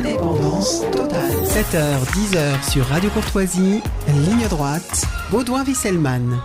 Indépendance totale. 7h, 10h sur Radio Courtoisie, ligne droite, Baudouin-Wieselmann.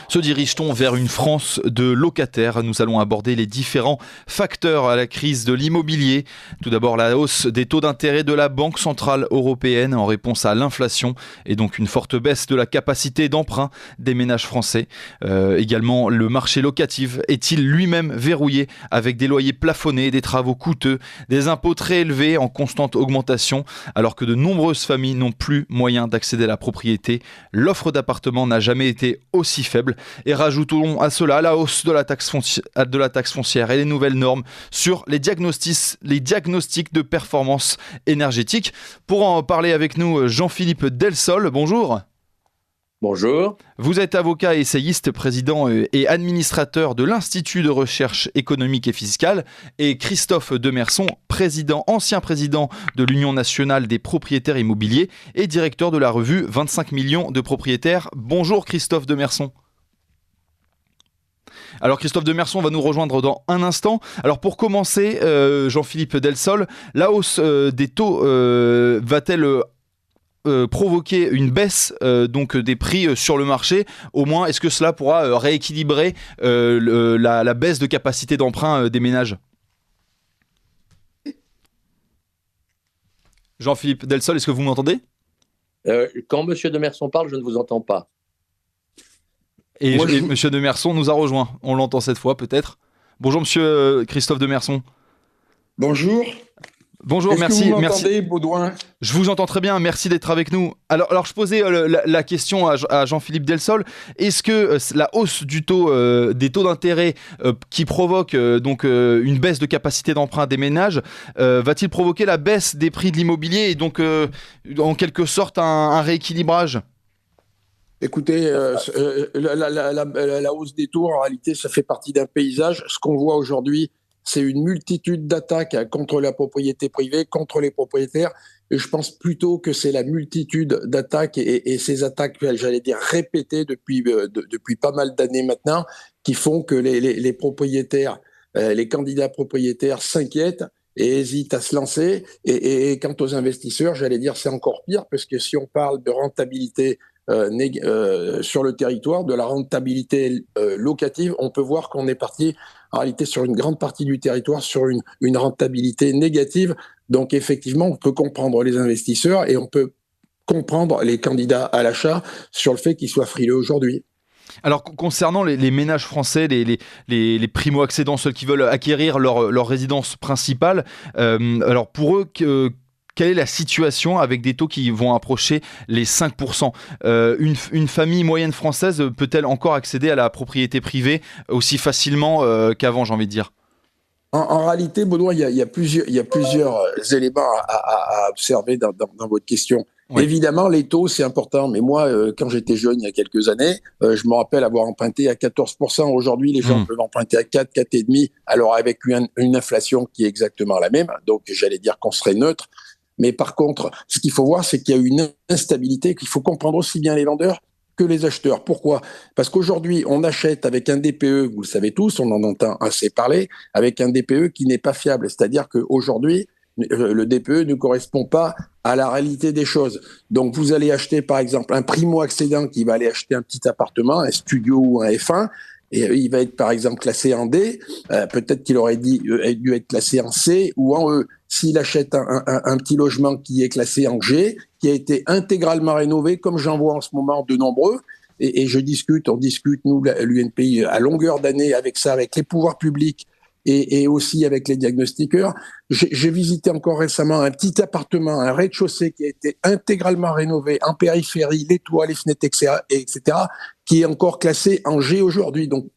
Se dirige-t-on vers une France de locataires ? Nous allons aborder les différents facteurs à la crise de l'immobilier. Tout d'abord, la hausse des taux d'intérêt de la Banque centrale européenne en réponse à l'inflation et donc une forte baisse de la capacité d'emprunt des ménages français. Également, le marché locatif est-il lui-même verrouillé avec des loyers plafonnés, des travaux coûteux, des impôts très élevés en constante augmentation alors que de nombreuses familles n'ont plus moyen d'accéder à la propriété. L'offre d'appartements n'a jamais été aussi faible. Et rajoutons à cela la hausse de la taxe foncière et les nouvelles normes sur les diagnostics de performance énergétique. Pour en parler avec nous, Jean-Philippe Delsol, bonjour. Bonjour. Vous êtes avocat et essayiste, président et administrateur de l'Institut de recherche économique et fiscale, et Christophe Demerson, ancien président de l'Union nationale des propriétaires immobiliers et directeur de la revue 25 millions de propriétaires. Bonjour Christophe Demerson. Alors Christophe Demerson va nous rejoindre dans un instant. Alors pour commencer, Jean-Philippe Delsol, la hausse des taux va-t-elle provoquer une baisse donc des prix sur le marché ? Au moins, est-ce que cela pourra rééquilibrer la baisse de capacité d'emprunt des ménages ? Jean-Philippe Delsol, est-ce que vous m'entendez ? Quand M. Demerson parle, je ne vous entends pas. Et M. Demerson nous a rejoint. On l'entend cette fois, peut-être. Bonjour, M. Christophe Demerson. Bonjour. Bonjour, Est-ce merci. que vous m'entendez, Baudouin ? Je vous entends très bien, merci d'être avec nous. Alors je posais la question à Jean-Philippe Delsol. Est-ce que la hausse des taux d'intérêt qui provoque donc une baisse de capacité d'emprunt des ménages va-t-il provoquer la baisse des prix de l'immobilier et donc en quelque sorte un rééquilibrage ? Écoutez, la hausse des taux, en réalité, ça fait partie d'un paysage. Ce qu'on voit aujourd'hui, c'est une multitude d'attaques contre la propriété privée, contre les propriétaires. Et je pense plutôt que c'est la multitude d'attaques et ces attaques, j'allais dire, répétées depuis pas mal d'années maintenant, qui font que les propriétaires, les candidats propriétaires s'inquiètent et hésitent à se lancer. Et quant aux investisseurs, j'allais dire, c'est encore pire, parce que si on parle de rentabilité sur le territoire, de la rentabilité locative, on peut voir qu'on est parti en réalité sur une grande partie du territoire sur une rentabilité négative. Donc effectivement, on peut comprendre les investisseurs et on peut comprendre les candidats à l'achat sur le fait qu'ils soient frileux aujourd'hui. Alors concernant les ménages français, les primo-accédants, ceux qui veulent acquérir leur résidence principale, alors pour eux, quelle est la situation avec des taux qui vont approcher les 5% ? Une famille moyenne française peut-elle encore accéder à la propriété privée aussi facilement qu'avant, j'ai envie de dire ? En réalité, Baudouin, il y a plusieurs éléments à observer dans votre question. Oui. Évidemment, les taux, c'est important. Mais moi, quand j'étais jeune, il y a quelques années, je me rappelle avoir emprunté à 14%. Aujourd'hui, les gens peuvent emprunter à 4, 4,5%. Alors, avec une inflation qui est exactement la même. Donc, j'allais dire qu'on serait neutre. Mais par contre, ce qu'il faut voir, c'est qu'il y a une instabilité, qu'il faut comprendre aussi bien les vendeurs que les acheteurs. Pourquoi ? Parce qu'aujourd'hui, on achète avec un DPE, vous le savez tous, on en entend assez parler, avec un DPE qui n'est pas fiable. C'est-à-dire qu'aujourd'hui, le DPE ne correspond pas à la réalité des choses. Donc, vous allez acheter, par exemple, un primo-accédant qui va aller acheter un petit appartement, un studio ou un F1, et il va être, par exemple, classé en D. Peut-être qu'il aurait dû être classé en C ou en E. S'il achète un petit logement qui est classé en G, qui a été intégralement rénové, comme j'en vois en ce moment de nombreux, et on discute, nous, l'UNPI, à longueur d'année avec ça, avec les pouvoirs publics et aussi avec les diagnostiqueurs. J'ai visité encore récemment un petit appartement, un rez-de-chaussée qui a été intégralement rénové en périphérie, les toits, les fenêtres, etc., qui est encore classé en G aujourd'hui. Donc,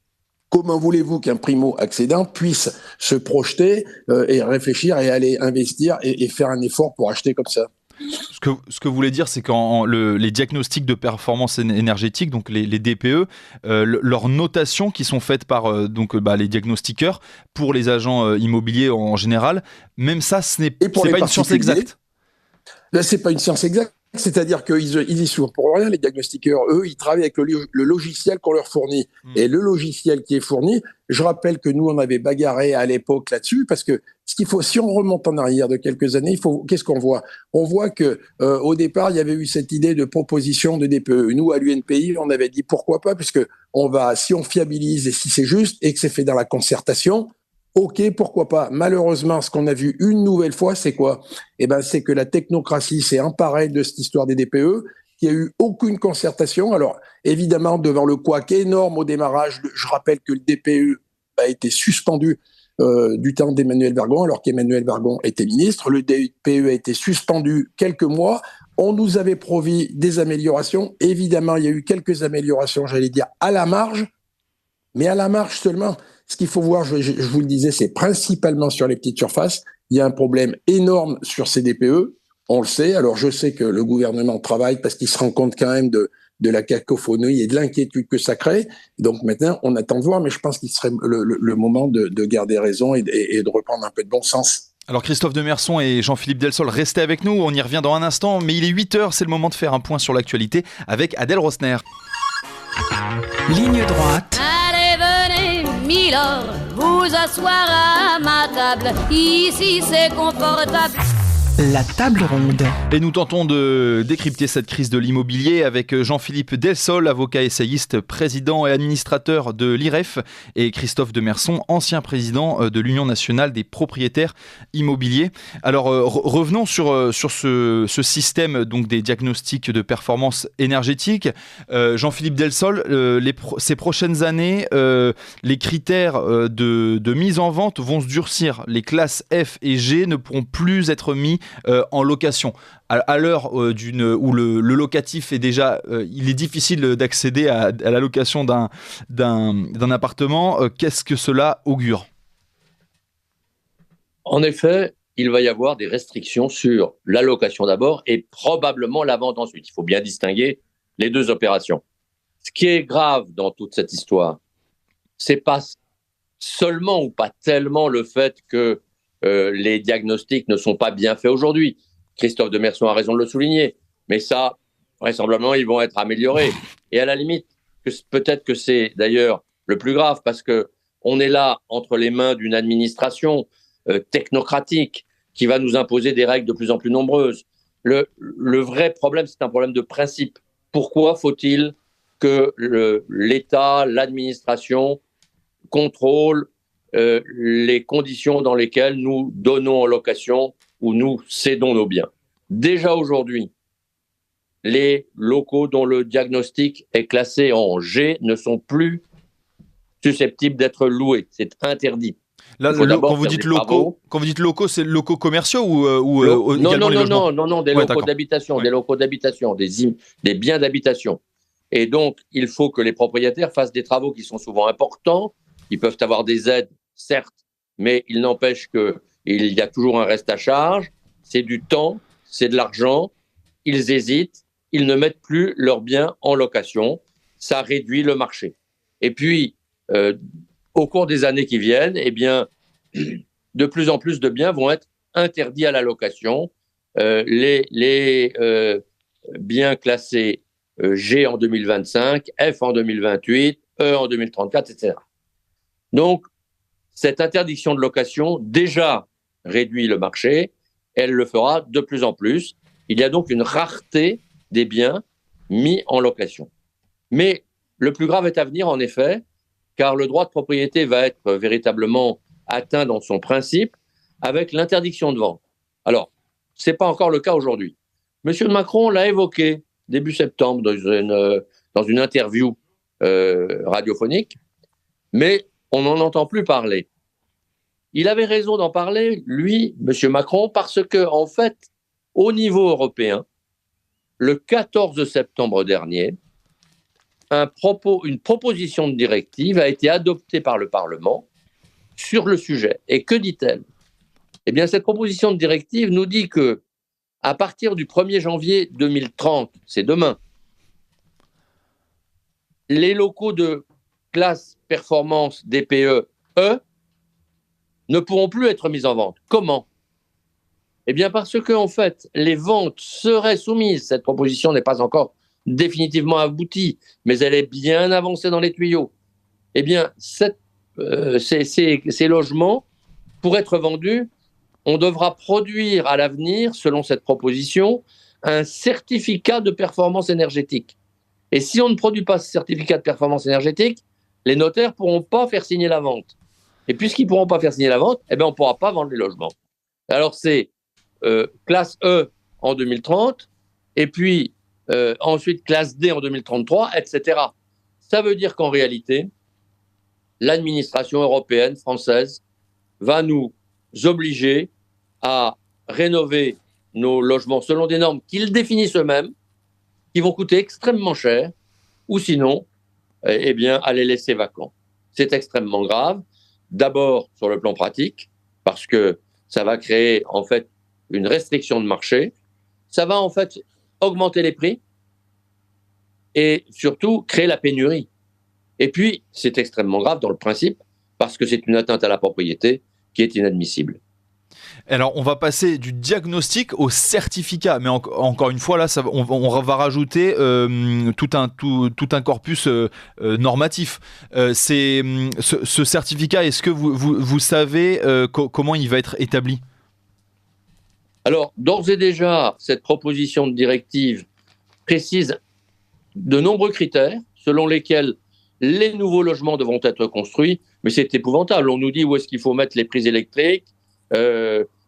comment voulez-vous qu'un primo-accédant puisse se projeter et réfléchir et aller investir et faire un effort pour acheter comme ça ? Ce que vous voulez dire, c'est que les diagnostics de performance énergétique, donc les DPE, leurs notations qui sont faites par les diagnostiqueurs pour les agents immobiliers en général, même ça, ce n'est pas une science exacte. Là, c'est pas une science exacte. C'est-à-dire qu'ils y sont pour rien, les diagnostiqueurs. Eux, ils travaillent avec le logiciel qu'on leur fournit. Et le logiciel qui est fourni, je rappelle que nous, on avait bagarré à l'époque là-dessus, parce que si on remonte en arrière de quelques années, qu'est-ce qu'on voit? On voit que au départ, il y avait eu cette idée de proposition de DPE. Nous, à l'UNPI, on avait dit pourquoi pas, puisque si on fiabilise et si c'est juste et que c'est fait dans la concertation, ok, pourquoi pas. Malheureusement, ce qu'on a vu une nouvelle fois, c'est quoi? C'est que la technocratie s'est emparée de cette histoire des DPE, qu'il n'y a eu aucune concertation. Alors, évidemment, devant le couac énorme au démarrage, je rappelle que le DPE a été suspendu du temps d'Emmanuel Vargon, alors qu'Emmanuel Vargon était ministre. Le DPE a été suspendu quelques mois. On nous avait promis des améliorations. Évidemment, il y a eu quelques améliorations, j'allais dire, à la marge, mais à la marge seulement. Ce qu'il faut voir, je vous le disais, c'est principalement sur les petites surfaces. Il y a un problème énorme sur ces DPE, on le sait. Alors je sais que le gouvernement travaille parce qu'il se rend compte quand même de la cacophonie et de l'inquiétude que ça crée. Donc maintenant, on attend de voir, mais je pense qu'il serait le moment de garder raison et de reprendre un peu de bon sens. Alors Christophe Demerson et Jean-Philippe Delsol, restez avec nous, on y revient dans un instant, mais il est 8h, c'est le moment de faire un point sur l'actualité avec Adèle Rosner. Ligne droite. Allez, venez, Milord, vous asseoir à ma table. Ici, c'est confortable. La table ronde. Et nous tentons de décrypter cette crise de l'immobilier avec Jean-Philippe Delsol, avocat essayiste, président et administrateur de l'IREF, et Christophe Demerson, ancien président de l'Union nationale des propriétaires immobiliers. Alors revenons sur ce système donc des diagnostics de performance énergétique. Jean-Philippe Delsol, ces prochaines années, les critères de mise en vente vont se durcir. Les classes F et G ne pourront plus être mis en location. À l'heure où le locatif est déjà... il est difficile d'accéder à la location d'un appartement. Qu'est-ce que cela augure ? En effet, il va y avoir des restrictions sur la location d'abord et probablement la vente ensuite. Il faut bien distinguer les deux opérations. Ce qui est grave dans toute cette histoire, c'est pas seulement ou pas tellement le fait que les diagnostics ne sont pas bien faits aujourd'hui. Christophe Demerson a raison de le souligner. Mais ça, vraisemblablement, ils vont être améliorés. Et à la limite, peut-être que c'est d'ailleurs le plus grave parce qu'on est là entre les mains d'une administration technocratique qui va nous imposer des règles de plus en plus nombreuses. Le vrai problème, c'est un problème de principe. Pourquoi faut-il que l'État, l'administration contrôle les conditions dans lesquelles nous donnons en location ou nous cédons nos biens? Déjà aujourd'hui, les locaux dont le diagnostic est classé en G ne sont plus susceptibles d'être loués. C'est interdit. Là, quand vous dites locaux, c'est locaux commerciaux ou également les logements? Non, des locaux d'habitation, des locaux d'habitation, des biens d'habitation. Et donc, il faut que les propriétaires fassent des travaux qui sont souvent importants. Ils peuvent avoir des aides, certes, mais il n'empêche qu'il y a toujours un reste à charge. C'est du temps, c'est de l'argent. Ils hésitent, ils ne mettent plus leurs biens en location. Ça réduit le marché. Et puis, au cours des années qui viennent, eh bien, de plus en plus de biens vont être interdits à la location. Les biens classés G en 2025, F en 2028, E en 2034, etc. Donc, cette interdiction de location déjà réduit le marché, elle le fera de plus en plus. Il y a donc une rareté des biens mis en location. Mais le plus grave est à venir, en effet, car le droit de propriété va être véritablement atteint dans son principe avec l'interdiction de vente. Alors, ce n'est pas encore le cas aujourd'hui. Monsieur Macron l'a évoqué début septembre dans une interview radiophonique, mais on n'en entend plus parler. Il avait raison d'en parler, lui, monsieur Macron, parce que, en fait, au niveau européen, le 14 septembre dernier, une proposition de directive a été adoptée par le Parlement sur le sujet. Et que dit-elle ? Eh bien, cette proposition de directive nous dit que, à partir du 1er janvier 2030, c'est demain, les locaux de classe performance DPE E ne pourront plus être mis en vente. Comment ? Eh bien, parce que, en fait, les ventes seraient soumises. Cette proposition n'est pas encore définitivement aboutie, mais elle est bien avancée dans les tuyaux. Eh bien, ces logements, pour être vendus, on devra produire à l'avenir, selon cette proposition, un certificat de performance énergétique. Et si on ne produit pas ce certificat de performance énergétique, les notaires ne pourront pas faire signer la vente. Et puisqu'ils ne pourront pas faire signer la vente, eh bien, on ne pourra pas vendre les logements. Alors, c'est classe E en 2030, et puis ensuite classe D en 2033, etc. Ça veut dire qu'en réalité, l'administration européenne, française, va nous obliger à rénover nos logements selon des normes qu'ils définissent eux-mêmes, qui vont coûter extrêmement cher, ou sinon, eh bien, à les laisser vacants. C'est extrêmement grave. D'abord, sur le plan pratique, parce que ça va créer, en fait, une restriction de marché. Ça va, en fait, augmenter les prix et surtout créer la pénurie. Et puis, c'est extrêmement grave dans le principe, parce que c'est une atteinte à la propriété qui est inadmissible. Alors, on va passer du diagnostic au certificat, mais encore une fois, là, on va rajouter tout un corpus normatif. Ce certificat, est-ce que vous savez comment il va être établi ? Alors, d'ores et déjà, cette proposition de directive précise de nombreux critères selon lesquels les nouveaux logements devront être construits, mais c'est épouvantable. On nous dit où est-ce qu'il faut mettre les prises électriques,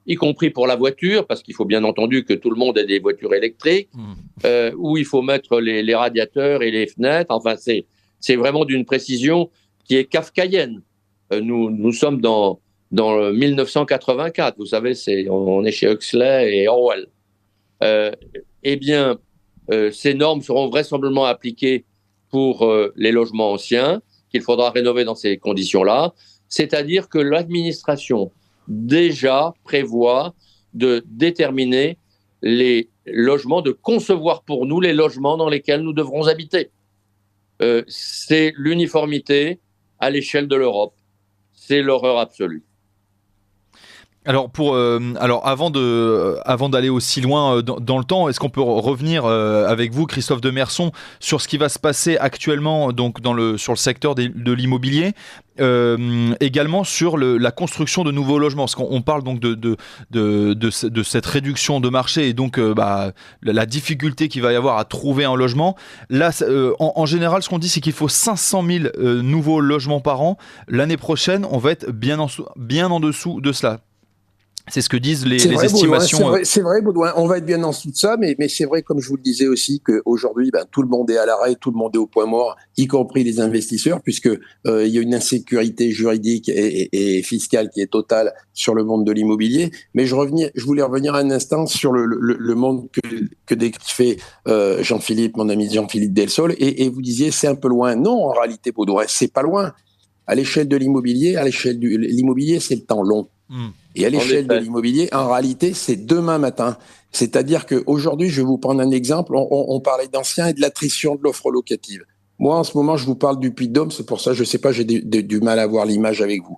y compris pour la voiture, parce qu'il faut bien entendu que tout le monde ait des voitures électriques, où il faut mettre les radiateurs et les fenêtres. Enfin, c'est vraiment d'une précision qui est kafkaïenne. Nous sommes dans 1984, vous savez, on est chez Huxley et Orwell. Eh bien, ces normes seront vraisemblablement appliquées pour les logements anciens, qu'il faudra rénover dans ces conditions-là. C'est-à-dire que l'administration déjà prévoit de déterminer les logements, de concevoir pour nous les logements dans lesquels nous devrons habiter. C'est l'uniformité à l'échelle de l'Europe. C'est l'horreur absolue. Alors, avant d'aller aussi loin dans le temps, est-ce qu'on peut revenir avec vous, Christophe Demerson, sur ce qui va se passer actuellement donc sur le secteur de l'immobilier, également sur la construction de nouveaux logements, parce qu'on parle donc de cette réduction de marché et donc la difficulté qu'il va y avoir à trouver un logement. Là, en général, ce qu'on dit, c'est qu'il faut 500 000 nouveaux logements par an. L'année prochaine, on va être bien en dessous de cela. C'est ce que disent les estimations. Baudouin, c'est vrai, Baudouin, on va être bien en dessous de ça, mais c'est vrai, comme je vous le disais aussi, qu'aujourd'hui, tout le monde est à l'arrêt, tout le monde est au point mort, y compris les investisseurs, puisque il y a une insécurité juridique et fiscale qui est totale sur le monde de l'immobilier. Mais je voulais revenir un instant sur le monde que décrit Jean-Philippe, mon ami Jean-Philippe Delsol, et vous disiez c'est un peu loin. Non, en réalité, Baudouin, c'est pas loin. À l'échelle de l'immobilier, l'immobilier, c'est le temps long. Et à l'échelle de l'immobilier, en réalité, c'est demain matin. C'est-à-dire qu'aujourd'hui, je vais vous prendre un exemple. On parlait d'anciens et de l'attrition de l'offre locative. Moi, en ce moment, je vous parle du Puy-de-Dôme. C'est pour ça, je sais pas, j'ai du mal à voir l'image avec vous.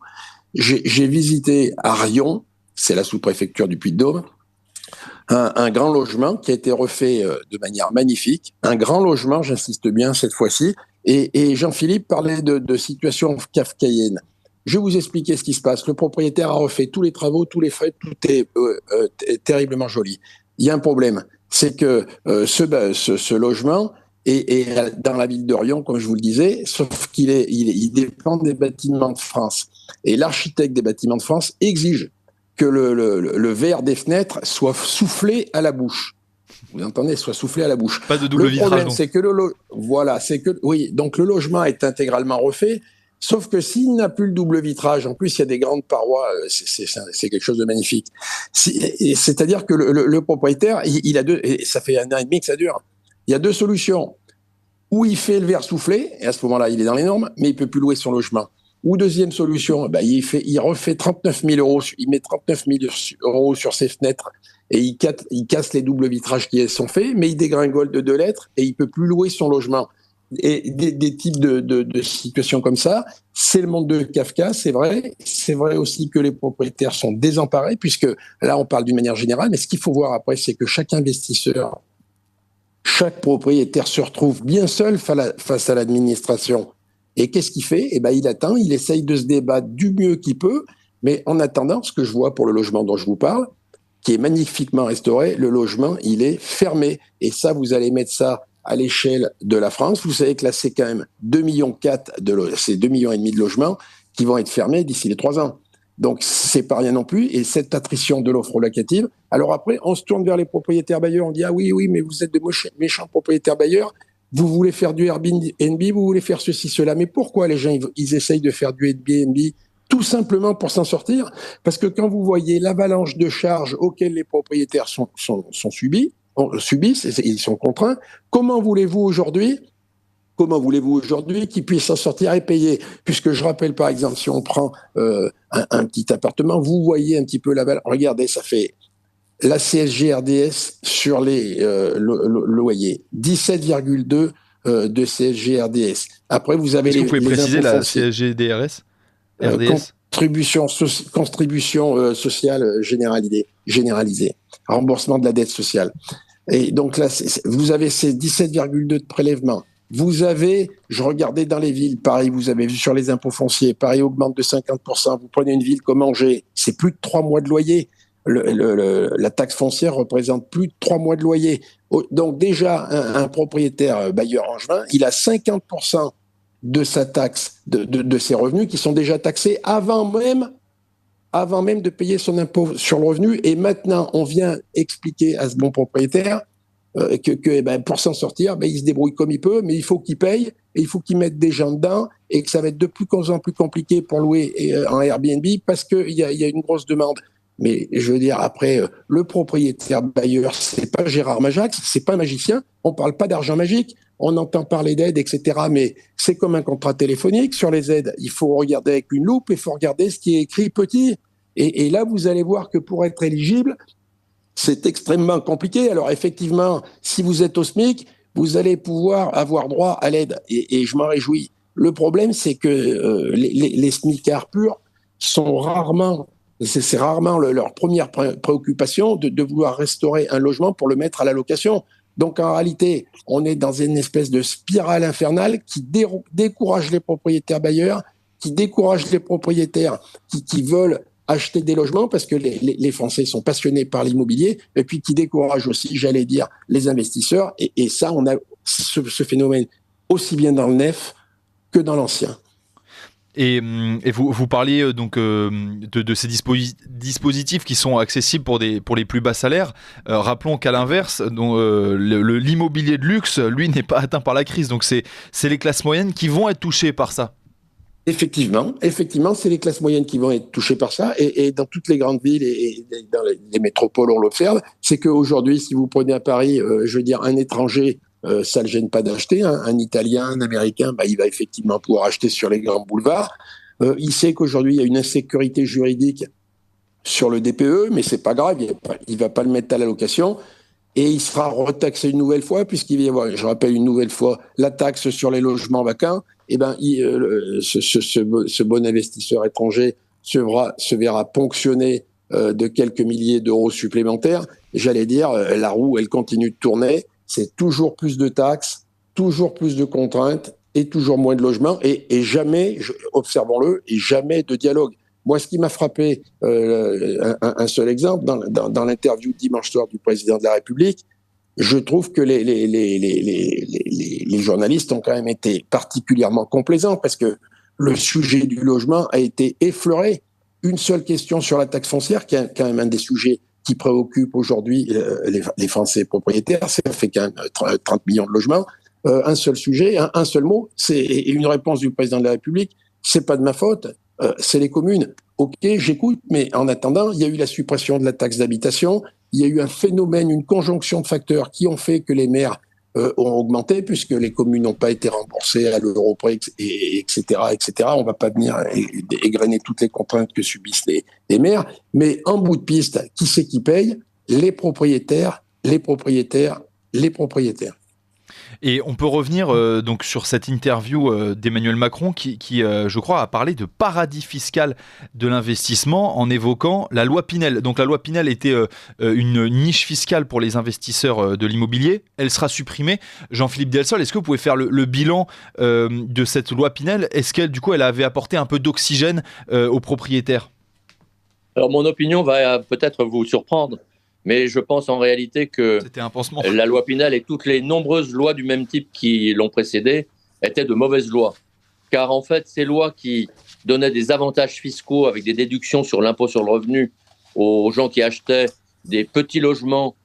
J'ai visité à Riom, c'est la sous-préfecture du Puy-de-Dôme, un grand logement qui a été refait de manière magnifique. Un grand logement, j'insiste bien cette fois-ci. Et Jean-Philippe parlait de situation kafkaïenne. Je vais vous expliquer ce qui se passe. Le propriétaire a refait tous les travaux, tous les frais, tout est terriblement joli. Il y a un problème, c'est que ce logement est dans la ville de Riom, comme je vous le disais, sauf il dépend des Bâtiments de France. Et l'architecte des Bâtiments de France exige que le verre des fenêtres soit soufflé à la bouche. Vous entendez, soit soufflé à la bouche. Pas de double vitrage. Le problème, c'est que donc le logement est intégralement refait. Sauf que s'il n'a plus le double vitrage, en plus il y a des grandes parois, c'est quelque chose de magnifique. C'est-à-dire que le propriétaire, il a et ça fait 1 an et demi que ça dure. Il y a 2 solutions. Ou il fait le verre soufflé, et à ce moment-là, il est dans les normes, mais il peut plus louer son logement. Ou deuxième solution, il refait 39 000 euros, il met 39 000 euros sur ses fenêtres, et il casse les doubles vitrages qui sont faits, mais il dégringole de 2 lettres, et il peut plus louer son logement. et des types de situations comme ça. C'est le monde de Kafka, c'est vrai. C'est vrai aussi que les propriétaires sont désemparés, puisque là, on parle d'une manière générale, mais ce qu'il faut voir après, c'est que chaque investisseur, chaque propriétaire se retrouve bien seul face à l'administration. Et qu'est-ce qu'il fait? Eh ben, il attend, il essaye de se débattre du mieux qu'il peut, mais en attendant, ce que je vois pour le logement dont je vous parle, qui est magnifiquement restauré, le logement, il est fermé. Et ça, vous allez mettre ça à l'échelle de la France. Vous savez que là, c'est quand même 2,4 millions c'est 2,5 millions de logements qui vont être fermés d'ici les 3 ans. Donc, c'est pas rien non plus. Et cette attrition de l'offre locative, alors après, on se tourne vers les propriétaires bailleurs. On dit, ah oui, mais vous êtes de méchants propriétaires bailleurs. Vous voulez faire du Airbnb, vous voulez faire ceci, cela. Mais pourquoi les gens, ils essayent de faire du Airbnb? Tout simplement pour s'en sortir. Parce que quand vous voyez l'avalanche de charges auxquelles les propriétaires subissent, ils sont contraints, comment voulez-vous aujourd'hui qu'ils puissent s'en sortir et payer? Puisque je rappelle, par exemple, si on prend un petit appartement, vous voyez un petit peu l'avalanche. Regardez, ça fait la CSG RDS sur les loyers, 17,2 de CSG RDS. Après, vous avez Est-ce que vous pouvez préciser la CSG DRS RDS? Contribution sociale généralisée, remboursement de la dette sociale. Et donc là, vous avez ces 17,2 de prélèvements. Vous avez, je regardais dans les villes, Paris, vous avez vu sur les impôts fonciers, Paris augmente de 50%. Vous prenez une ville comme Angers, c'est plus de 3 mois de loyer. La taxe foncière représente plus de 3 mois de loyer. Donc déjà, un propriétaire bailleur angevin, il a 50% de sa taxe, de ses revenus qui sont déjà taxés avant même de payer son impôt sur le revenu. Et maintenant, on vient expliquer à ce bon propriétaire que pour s'en sortir, il se débrouille comme il peut, mais il faut qu'il paye et il faut qu'il mette des gens dedans et que ça va être de plus en plus compliqué pour louer en Airbnb parce qu'il y a une grosse demande. Mais je veux dire, après, le propriétaire bailleur, c'est pas Gérard Majax, c'est pas un magicien. On parle pas d'argent magique. On entend parler d'aide, etc. Mais c'est comme un contrat téléphonique. Sur les aides, il faut regarder avec une loupe, il faut regarder ce qui est écrit petit. Et là, vous allez voir que pour être éligible, c'est extrêmement compliqué. Alors effectivement, si vous êtes au SMIC, vous allez pouvoir avoir droit à l'aide. Et je m'en réjouis. Le problème, c'est que les SMICards purs sont rarement... C'est rarement leur première préoccupation de vouloir restaurer un logement pour le mettre à la location. Donc en réalité, on est dans une espèce de spirale infernale qui décourage les propriétaires bailleurs, qui décourage les propriétaires qui veulent acheter des logements parce que les Français sont passionnés par l'immobilier, et puis qui décourage aussi, j'allais dire, les investisseurs. Et ça, on a ce phénomène aussi bien dans le neuf que dans l'ancien. Et vous parliez donc de ces dispositifs qui sont accessibles pour les plus bas salaires. Rappelons qu'à l'inverse, l'immobilier de luxe, lui, n'est pas atteint par la crise. Donc c'est les classes moyennes qui vont être touchées par ça. Effectivement, c'est les classes moyennes qui vont être touchées par ça. Et dans toutes les grandes villes et dans les métropoles, on l'observe. C'est qu'aujourd'hui, si vous prenez à Paris, je veux dire, un étranger, ça ne le gêne pas d'acheter. Un Italien, un Américain, il va effectivement pouvoir acheter sur les grands boulevards. Il sait qu'aujourd'hui, il y a une insécurité juridique sur le DPE, mais c'est pas grave, il va pas le mettre à la location. Et il sera retaxé une nouvelle fois, puisqu'il va y avoir, je rappelle une nouvelle fois, la taxe sur les logements vacants. Ce bon investisseur étranger se verra ponctionné de quelques milliers d'euros supplémentaires. J'allais dire, la roue, elle continue de tourner. C'est toujours plus de taxes, toujours plus de contraintes et toujours moins de logements et jamais, observons-le, et jamais de dialogue. Moi, ce qui m'a frappé, un seul exemple, dans l'interview dimanche soir du président de la République, je trouve que les journalistes ont quand même été particulièrement complaisants parce que le sujet du logement a été effleuré. Une seule question sur la taxe foncière, qui est quand même un des sujets qui préoccupe aujourd'hui les Français propriétaires, ça fait quand même 30 millions de logements. Un seul sujet, un seul mot, c'est une réponse du président de la République, c'est pas de ma faute, c'est les communes. Ok, j'écoute, mais en attendant, il y a eu la suppression de la taxe d'habitation, il y a eu un phénomène, une conjonction de facteurs qui ont fait que les maires ont augmenté puisque les communes n'ont pas été remboursées à l'euro près, etc., etc. On ne va pas venir égrener toutes les contraintes que subissent les maires, mais en bout de piste, qui c'est qui paye? Les propriétaires. Et on peut revenir donc sur cette interview d'Emmanuel Macron qui je crois, a parlé de paradis fiscal de l'investissement en évoquant la loi Pinel. Donc la loi Pinel était une niche fiscale pour les investisseurs de l'immobilier. Elle sera supprimée. Jean-Philippe Delsol, est-ce que vous pouvez faire le bilan de cette loi Pinel ? Est-ce qu'elle, du coup, elle avait apporté un peu d'oxygène aux propriétaires ? Alors mon opinion va peut-être vous surprendre, mais je pense en réalité que c'était un pansement. La loi Pinel et toutes les nombreuses lois du même type qui l'ont précédée étaient de mauvaises lois. Car en fait, ces lois qui donnaient des avantages fiscaux avec des déductions sur l'impôt sur le revenu aux gens qui achetaient des petits logements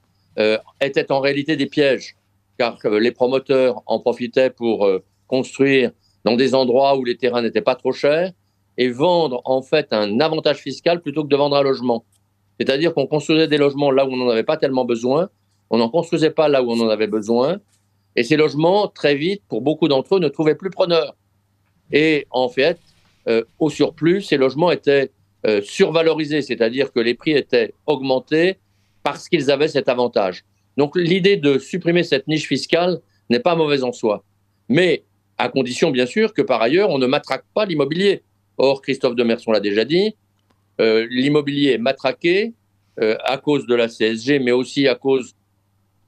étaient en réalité des pièges. Car les promoteurs en profitaient pour construire dans des endroits où les terrains n'étaient pas trop chers et vendre en fait un avantage fiscal plutôt que de vendre un logement. C'est-à-dire qu'on construisait des logements là où on n'en avait pas tellement besoin, on n'en construisait pas là où on en avait besoin, et ces logements, très vite, pour beaucoup d'entre eux, ne trouvaient plus preneur. Et en fait, au surplus, ces logements étaient survalorisés, c'est-à-dire que les prix étaient augmentés parce qu'ils avaient cet avantage. Donc l'idée de supprimer cette niche fiscale n'est pas mauvaise en soi, mais à condition, bien sûr, que par ailleurs, on ne matraque pas l'immobilier. Or, Christophe de Merson l'a déjà dit, l'immobilier est matraqué à cause de la CSG, mais aussi à cause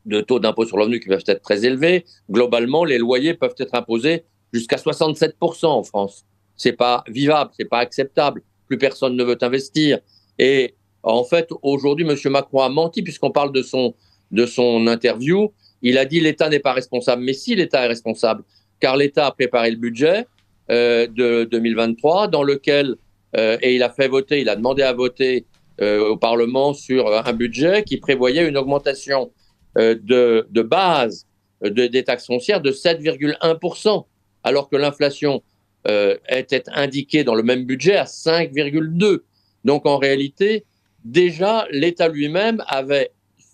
de taux d'impôt sur le revenu qui peuvent être très élevés. Globalement, les loyers peuvent être imposés jusqu'à 67% en France. C'est pas vivable, c'est pas acceptable. Plus personne ne veut investir. Et en fait, aujourd'hui, M. Macron a menti puisqu'on parle de son interview. Il a dit l'État n'est pas responsable. Mais si, l'État est responsable, car l'État a préparé le budget de 2023 dans lequel et il a demandé à voter au Parlement sur un budget qui prévoyait une augmentation de base des taxes foncières de 7,1%, alors que l'inflation était indiquée dans le même budget à 5,2%. Donc en réalité, déjà, l'État lui-même avait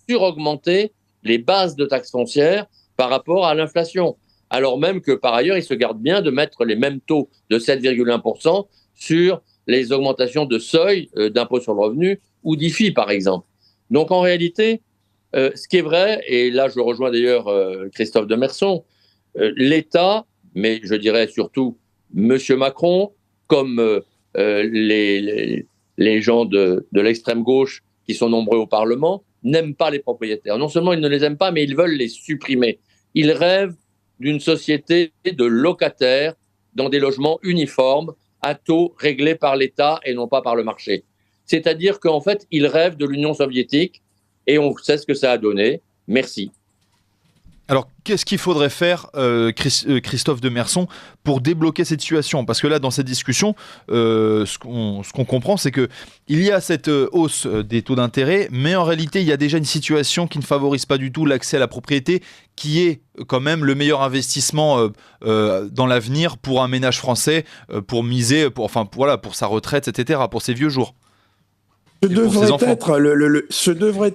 suraugmenté les bases de taxes foncières par rapport à l'inflation, alors même que par ailleurs, il se garde bien de mettre les mêmes taux de 7,1% sur les augmentations de seuil d'impôt sur le revenu ou d'IFI, par exemple. Donc, en réalité, ce qui est vrai, et là, je rejoins d'ailleurs Christophe de Merson, l'État, mais je dirais surtout M. Macron, comme les gens de l'extrême gauche qui sont nombreux au Parlement, n'aiment pas les propriétaires. Non seulement ils ne les aiment pas, mais ils veulent les supprimer. Ils rêvent d'une société de locataires dans des logements uniformes, à taux réglés par l'État et non pas par le marché. C'est-à-dire qu'en fait, ils rêvent de l'Union soviétique et on sait ce que ça a donné. Merci. Alors, qu'est-ce qu'il faudrait faire, Christophe de Merson, pour débloquer cette situation ? Parce que là, dans cette discussion, ce qu'on comprend, c'est qu'il y a cette hausse des taux d'intérêt, mais en réalité, il y a déjà une situation qui ne favorise pas du tout l'accès à la propriété, qui est quand même le meilleur investissement dans l'avenir pour un ménage français, pour miser, pour sa retraite, etc., pour ses vieux jours. Ce devrait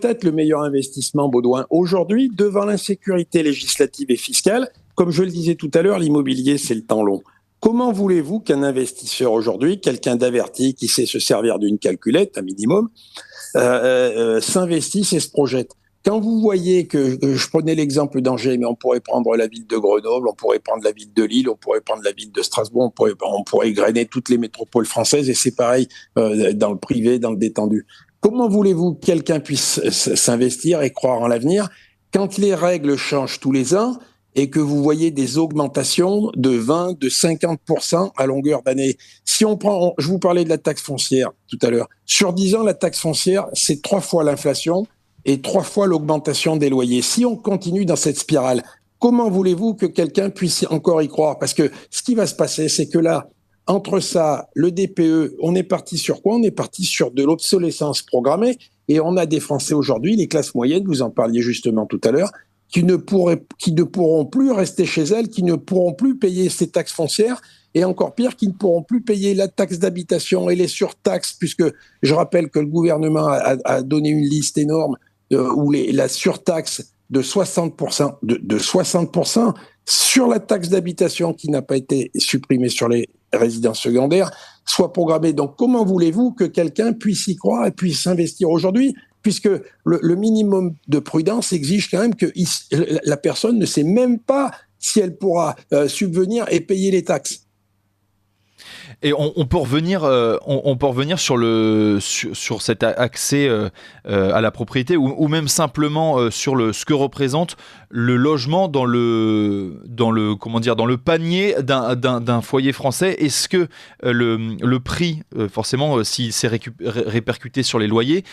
être le meilleur investissement, Baudouin. Aujourd'hui, devant l'insécurité législative et fiscale, comme je le disais tout à l'heure, l'immobilier, c'est le temps long. Comment voulez-vous qu'un investisseur aujourd'hui, quelqu'un d'averti qui sait se servir d'une calculette, un minimum, s'investisse et se projette ? Quand vous voyez que je prenais l'exemple d'Angers, mais on pourrait prendre la ville de Grenoble, on pourrait prendre la ville de Lille, on pourrait prendre la ville de Strasbourg, on pourrait égrener toutes les métropoles françaises, et c'est pareil dans le privé, dans le détendu. Comment voulez-vous que quelqu'un puisse s'investir et croire en l'avenir quand les règles changent tous les ans et que vous voyez des augmentations de 20, de 50% à longueur d'année? Si on prend, je vous parlais de la taxe foncière tout à l'heure. Sur 10 ans, la taxe foncière, c'est 3 fois l'inflation et 3 fois l'augmentation des loyers. Si on continue dans cette spirale, comment voulez-vous que quelqu'un puisse encore y croire ? Parce que ce qui va se passer, c'est que là, entre ça, le DPE, on est parti sur quoi ? On est parti sur de l'obsolescence programmée, et on a des Français aujourd'hui, les classes moyennes, vous en parliez justement tout à l'heure, qui ne pourront plus rester chez elles, qui ne pourront plus payer ces taxes foncières, et encore pire, qui ne pourront plus payer la taxe d'habitation et les surtaxes, puisque je rappelle que le gouvernement a donné une liste énorme où la surtaxe de 60%, de 60% sur la taxe d'habitation qui n'a pas été supprimée sur les résidences secondaires soit programmée. Donc comment voulez-vous que quelqu'un puisse y croire et puisse investir aujourd'hui, puisque le minimum de prudence exige quand même que la personne ne sait même pas si elle pourra subvenir et payer les taxes. Et on peut revenir sur cet accès à la propriété ou même simplement sur ce que représente le logement dans le panier d'un foyer français. Est-ce que le prix, forcément, si c'est répercuté sur les loyers,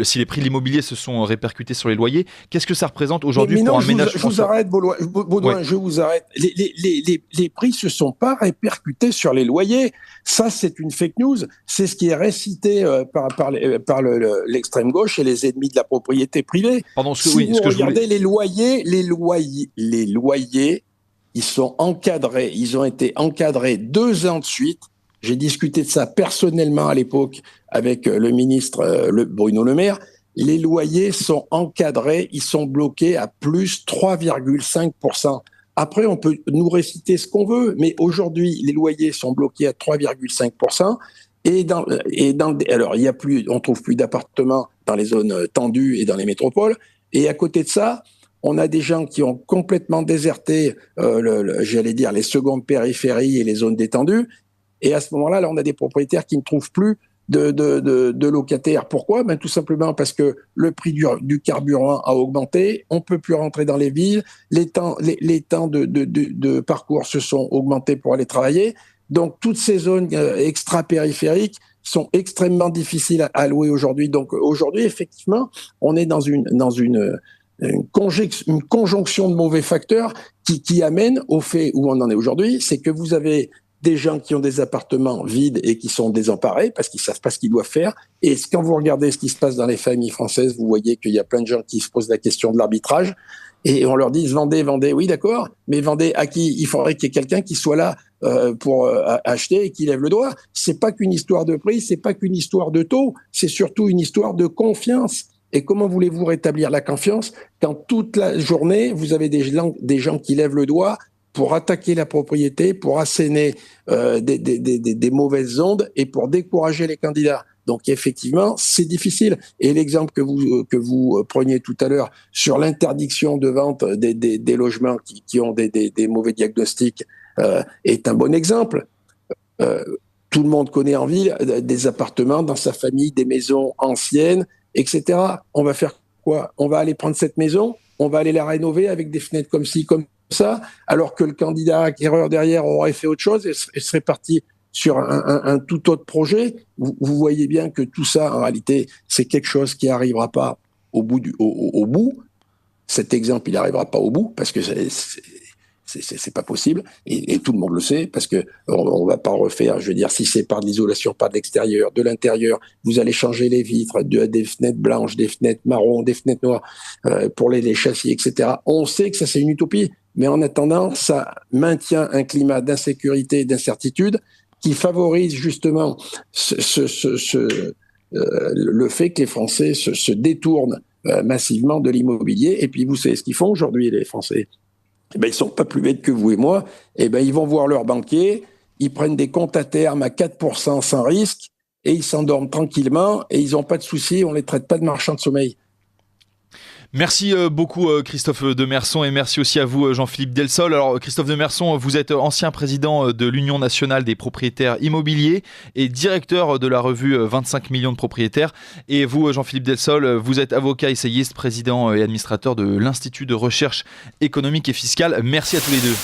si les prix de l'immobilier se sont répercutés sur les loyers, qu'est-ce que ça représente aujourd'hui pour un ménage français ? Je vous arrête, Baudouin, je vous arrête. Les prix se sont pas répercutés sur les loyers. Ça, c'est une fake news. C'est ce qui est récité par l'extrême gauche et les ennemis de la propriété privée. Regardez les loyers, ils sont encadrés. Ils ont été encadrés 2 ans de suite. J'ai discuté de ça personnellement à l'époque avec le ministre Bruno Le Maire. Les loyers sont encadrés, ils sont bloqués à plus 3,5%. Après, on peut nous réciter ce qu'on veut, mais aujourd'hui, les loyers sont bloqués à 3,5%. Alors, on trouve plus d'appartements dans les zones tendues et dans les métropoles. Et à côté de ça, on a des gens qui ont complètement déserté, les secondes périphéries et les zones détendues. Et à ce moment-là, on a des propriétaires qui ne trouvent plus de locataires. Pourquoi ? Tout simplement parce que le prix du carburant a augmenté, on peut plus rentrer dans les villes, les temps de parcours se sont augmentés pour aller travailler. Donc toutes ces zones extra-périphériques sont extrêmement difficiles à louer aujourd'hui. Donc aujourd'hui, effectivement, on est dans une conjonction de mauvais facteurs qui amène au fait où on en est aujourd'hui, c'est que vous avez des gens qui ont des appartements vides et qui sont désemparés parce qu'ils savent pas ce qu'ils doivent faire. Et quand vous regardez ce qui se passe dans les familles françaises, vous voyez qu'il y a plein de gens qui se posent la question de l'arbitrage et on leur dit vendez. Oui, d'accord, mais vendez à qui ? Il faudrait qu'il y ait quelqu'un qui soit là pour acheter et qui lève le doigt. C'est pas qu'une histoire de prix, c'est pas qu'une histoire de taux, c'est surtout une histoire de confiance. Et comment voulez-vous rétablir la confiance quand toute la journée, vous avez des gens qui lèvent le doigt pour attaquer la propriété, pour asséner des mauvaises ondes et pour décourager les candidats. Donc effectivement, c'est difficile. Et l'exemple que vous preniez tout à l'heure sur l'interdiction de vente des logements qui ont des mauvais diagnostics est un bon exemple. Tout le monde connaît en ville des appartements dans sa famille, des maisons anciennes, etc. On va faire quoi ? On va aller prendre cette maison, on va aller la rénover avec des fenêtres comme ci, comme ça, alors que le candidat acquéreur derrière aurait fait autre chose et serait parti sur un tout autre projet. Vous voyez bien que tout ça, en réalité, c'est quelque chose qui n'arrivera pas au bout. Cet exemple, il n'arrivera pas au bout parce que c'est pas possible et tout le monde le sait parce que on va pas refaire. Je veux dire, si c'est par de l'isolation, pas de l'extérieur, de l'intérieur, vous allez changer les vitres, des fenêtres blanches, des fenêtres marron, des fenêtres noires pour les châssis, etc. On sait que ça c'est une utopie. Mais en attendant, ça maintient un climat d'insécurité et d'incertitude qui favorise justement le fait que les Français se détournent massivement de l'immobilier. Et puis, vous savez ce qu'ils font aujourd'hui, les Français ? Ils sont pas plus bêtes que vous et moi. Ils vont voir leur banquier, ils prennent des comptes à terme à 4% sans risque et ils s'endorment tranquillement et ils n'ont pas de soucis, on les traite pas de marchands de sommeil. Merci beaucoup Christophe Demerson et merci aussi à vous Jean-Philippe Delsol. Alors Christophe Demerson, vous êtes ancien président de l'Union nationale des propriétaires immobiliers et directeur de la revue 25 millions de propriétaires. Et vous Jean-Philippe Delsol, vous êtes avocat essayiste, président et administrateur de l'Institut de recherche économique et fiscale. Merci à tous les deux.